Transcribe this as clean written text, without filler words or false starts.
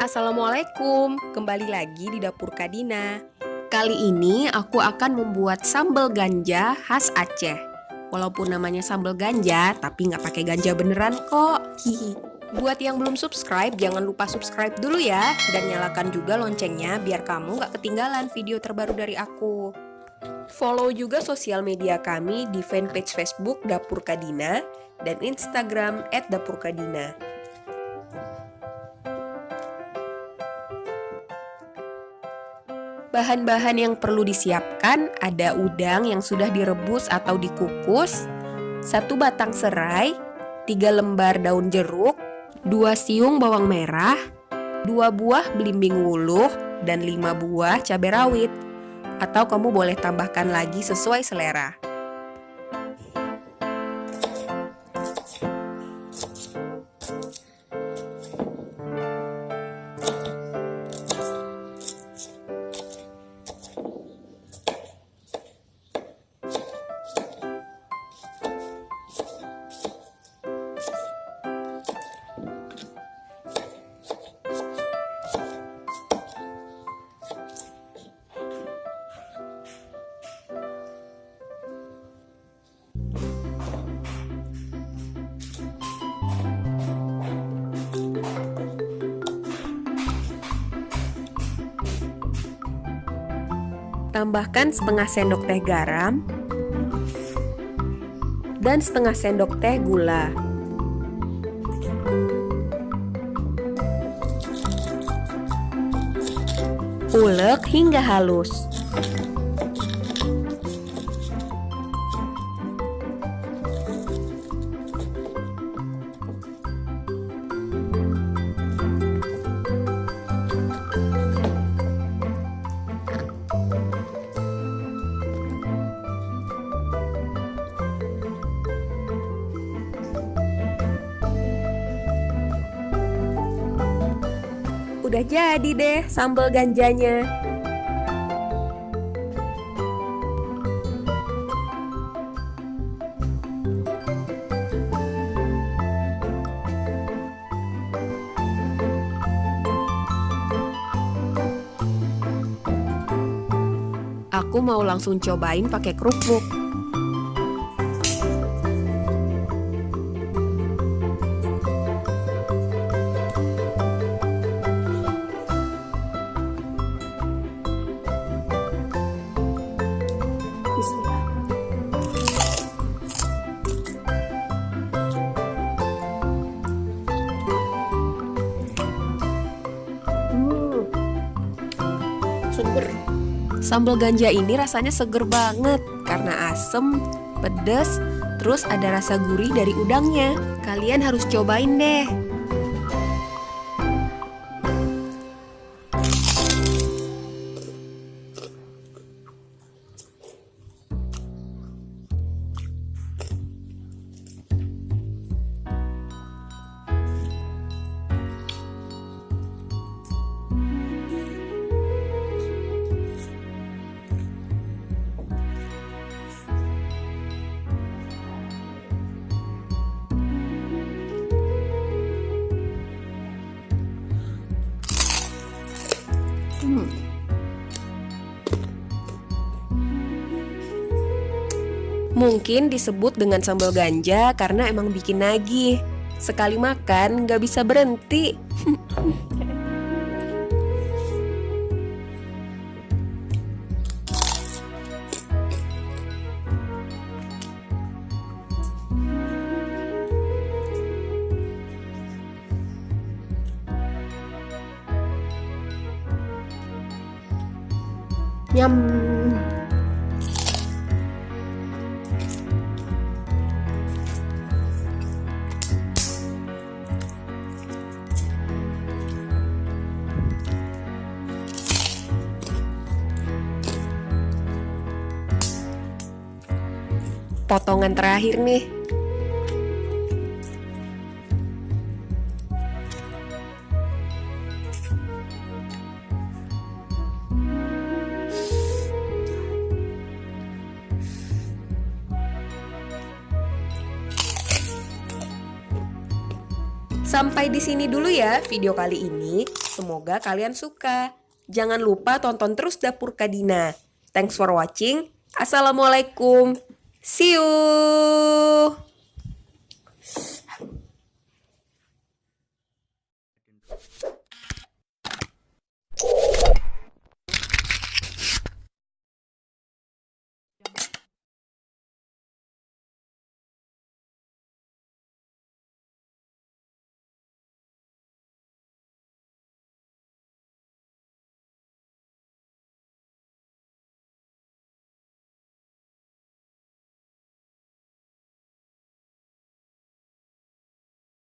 Assalamualaikum. Kembali lagi di Dapur Kadina. Kali ini aku akan membuat sambal ganja khas Aceh. Walaupun namanya sambal ganja, tapi nggak pakai ganja beneran kok. Hihi. Buat yang belum subscribe, jangan lupa subscribe dulu ya. Dan nyalakan juga loncengnya biar kamu nggak ketinggalan video terbaru dari aku. Follow juga sosial media kami di fanpage Facebook Dapur Kadina dan Instagram @dapurkadina. Bahan-bahan yang perlu disiapkan ada udang yang sudah direbus atau dikukus, 1 batang serai, 3 lembar daun jeruk, 2 siung bawang merah, 2 buah belimbing wuluh, dan 5 buah cabai rawit. Atau kamu boleh tambahkan lagi sesuai selera. Tambahkan setengah sendok teh garam dan setengah sendok teh gula. Ulek hingga halus. Udah jadi deh sambal ganjanya. Aku mau langsung cobain pakai kerupuk. Seger. Sambal ganja ini rasanya seger banget karena asem, pedas, terus ada rasa gurih dari udangnya. Kalian harus cobain deh. Mungkin disebut dengan sambal ganja karena emang bikin nagih. Sekali makan gak bisa berhenti. Nyam. Potongan terakhir nih. Sampai di sini dulu ya video kali ini. Semoga kalian suka. Jangan lupa tonton terus Dapur Kak Dina. Thanks for watching. Assalamualaikum. See you.